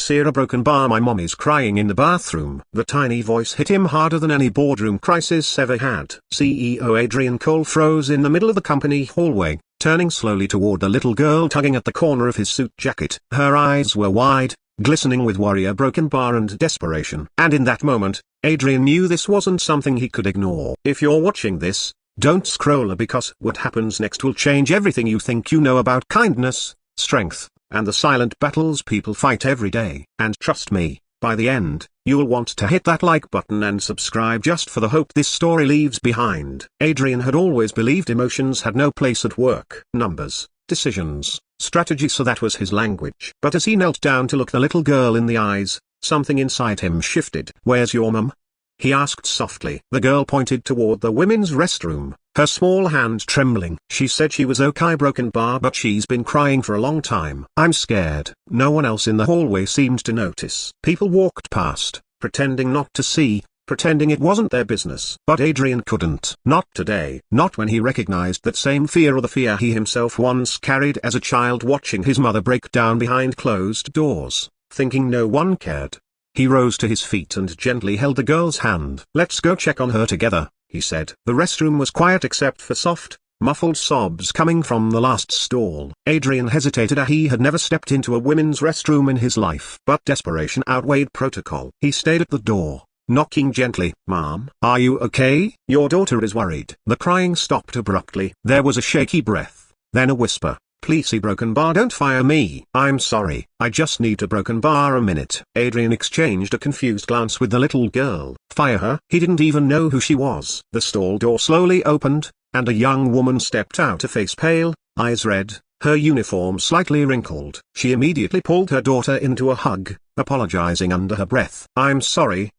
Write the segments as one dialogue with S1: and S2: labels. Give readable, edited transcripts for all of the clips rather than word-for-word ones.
S1: "See a broken bar, my mommy's crying in the bathroom." The tiny voice hit him harder than any boardroom crisis ever had. CEO Adrian Cole froze in the middle of the company hallway, turning slowly toward the little girl tugging at the corner of his suit jacket. Her eyes were wide, glistening with worry, a broken bar, and desperation. And in that moment, Adrian knew this wasn't something he could ignore. If you're watching this, don't scroll, because what happens next will change everything you think you know about kindness, strength, and the silent battles people fight every day. And trust me, by the end, you'll want to hit that like button and subscribe just for the hope this story leaves behind. Adrian had always believed emotions had no place at work. Numbers, decisions, strategy, so that was his language. But as he knelt down to look the little girl in the eyes, something inside him shifted. "Where's your mum?" he asked softly. The girl pointed toward the women's restroom, her small hand trembling. "She said she was okay, broken bar, but she's been crying for a long time." "I'm scared." No one else in the hallway seemed to notice. People walked past, pretending not to see, pretending it wasn't their business. But Adrian couldn't. Not today. Not when he recognized that same fear, or the fear he himself once carried as a child, watching his mother break down behind closed doors, thinking no one cared. He rose to his feet and gently held the girl's hand. "Let's go check on her together," he said. The restroom was quiet except for soft, muffled sobs coming from the last stall. Adrian hesitated. He had never stepped into a women's restroom in his life. But desperation outweighed protocol. He stayed at the door, knocking gently. "Mom, are you okay? Your daughter is worried." The crying stopped abruptly. There was a shaky breath, then a whisper. "Please, see broken bar, don't fire me. I'm sorry, I just need a broken bar a minute." Adrian exchanged a confused glance with the little girl. Fire her? He didn't even know who she was. The stall door slowly opened, and a young woman stepped out, a face pale, eyes red, her uniform slightly wrinkled. She immediately pulled her daughter into a hug, apologizing under her breath. I'm sorry,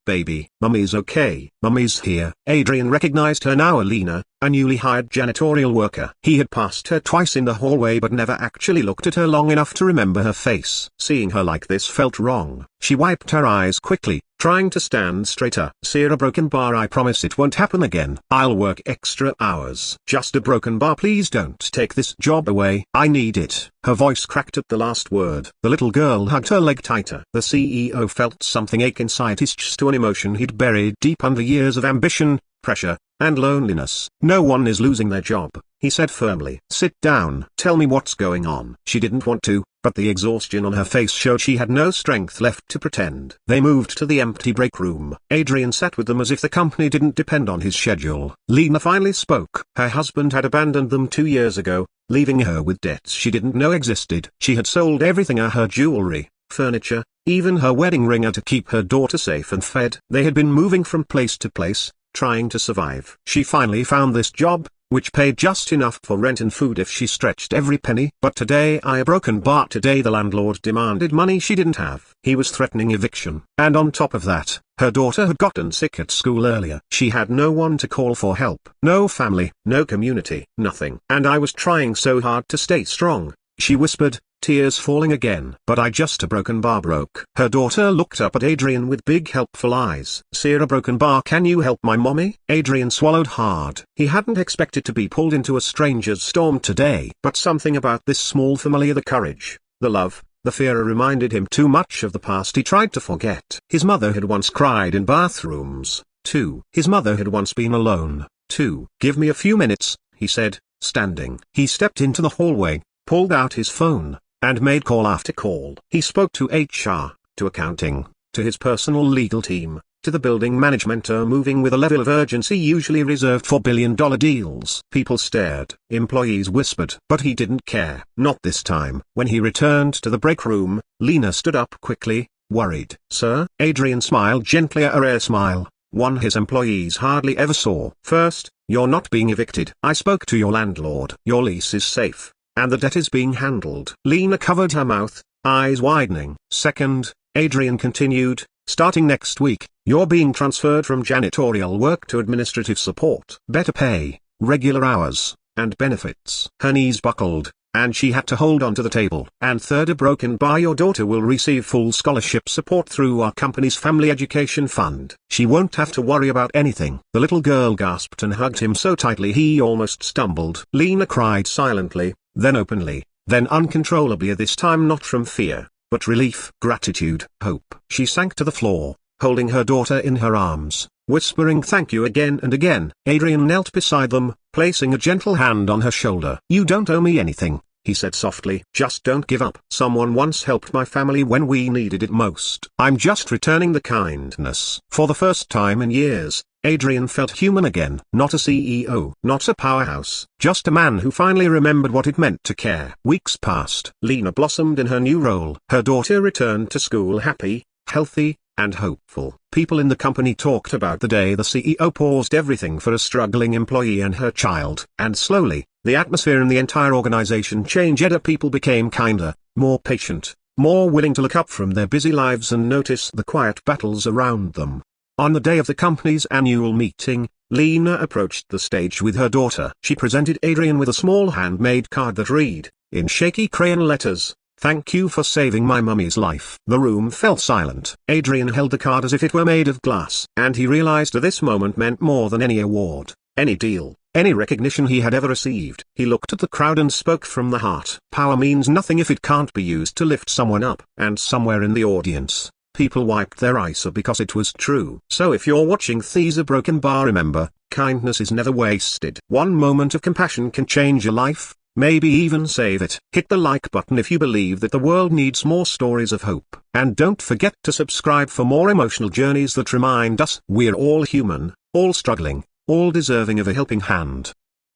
S1: baby. Mummy's okay. Mummy's here." Adrian recognized her now, Alina, a newly hired janitorial worker. He had passed her twice in the hallway but never actually looked at her long enough to remember her face. Seeing her like this felt wrong. She wiped her eyes quickly, trying to stand straighter. "See a broken bar, I promise it won't happen again. I'll work extra hours. Just a broken bar, please don't take this job away. I need it." Her voice cracked at the last word. The little girl hugged her leg tighter. The CEO felt something ache inside his chest, an emotion he'd buried deep under years of ambition, pressure, and loneliness. "No one is losing their job," he said firmly. "Sit down. Tell me what's going on." She didn't want to, but the exhaustion on her face showed she had no strength left to pretend. They moved to the empty break room. Adrian sat with them as if the company didn't depend on his schedule. Lena finally spoke. Her husband had abandoned them 2 years ago, leaving her with debts she didn't know existed. She had sold everything, her jewelry, furniture, even her wedding ring, to keep her daughter safe and fed. They had been moving from place to place, trying to survive. She finally found this job, which paid just enough for rent and food if she stretched every penny. But today, a broken bar. Today the landlord demanded money she didn't have. He was threatening eviction. And on top of that, her daughter had gotten sick at school earlier. She had no one to call for help. No family, no community, nothing. "And I was trying so hard to stay strong," she whispered, tears falling again. "But I just a broken bar broke." Her daughter looked up at Adrian with big helpful eyes. "See a broken bar, can you help my mommy?" Adrian swallowed hard. He hadn't expected to be pulled into a stranger's storm today. But something about this small familiar, the courage, the love, the fear, reminded him too much of the past he tried to forget. His mother had once cried in bathrooms, too. His mother had once been alone, too. "Give me a few minutes," he said, standing. He stepped into the hallway, pulled out his phone, and made call after call. He spoke to HR, to accounting, to his personal legal team, to the building management, moving with a level of urgency usually reserved for billion-dollar deals. People stared, employees whispered, but he didn't care. Not this time. When he returned to the break room, Lena stood up quickly, worried. "Sir?" Adrian smiled gently, a rare smile, one his employees hardly ever saw. "First, you're not being evicted. I spoke to your landlord. Your lease is safe, and the debt is being handled." Lena covered her mouth, eyes widening. "Second," Adrian continued, "starting next week, you're being transferred from janitorial work to administrative support. Better pay, regular hours, and benefits." Her knees buckled, and she had to hold on to the table. "And third, a broken bar, your daughter will receive full scholarship support through our company's family education fund. She won't have to worry about anything." The little girl gasped and hugged him so tightly he almost stumbled. Lena cried silently, then openly, then uncontrollably, this time not from fear, but relief, gratitude, hope. She sank to the floor, holding her daughter in her arms, whispering thank you again and again. Adrian knelt beside them, placing a gentle hand on her shoulder. You don't owe me anything, he said softly. Just don't give up. Someone once helped my family when we needed it most. I'm just returning the kindness. For the first time in years, Adrian felt human again. Not a CEO, not a powerhouse, just a man who finally remembered what it meant to care. Weeks passed. Lena blossomed in her new role. Her daughter returned to school happy, healthy, and hopeful. People in the company talked about the day the CEO paused everything for a struggling employee and her child. And slowly, the atmosphere in the entire organization changed. People became kinder, more patient, more willing to look up from their busy lives and notice the quiet battles around them. On the day of the company's annual meeting, Lena approached the stage with her daughter. She presented Adrian with a small handmade card that read, in shaky crayon letters, "Thank you for saving my mummy's life." The room fell silent. Adrian held the card as if it were made of glass, and he realized this moment meant more than any award, any deal, any recognition he had ever received. He looked at the crowd and spoke from the heart. Power means nothing if it can't be used to lift someone up. And somewhere in the audience, people wiped their eyes because it was true. So if you're watching These a Broken Bar, remember, kindness is never wasted. One moment of compassion can change your life, maybe even save it. Hit the like button if you believe that the world needs more stories of hope. And don't forget to subscribe for more emotional journeys that remind us we're all human, all struggling, all deserving of a helping hand.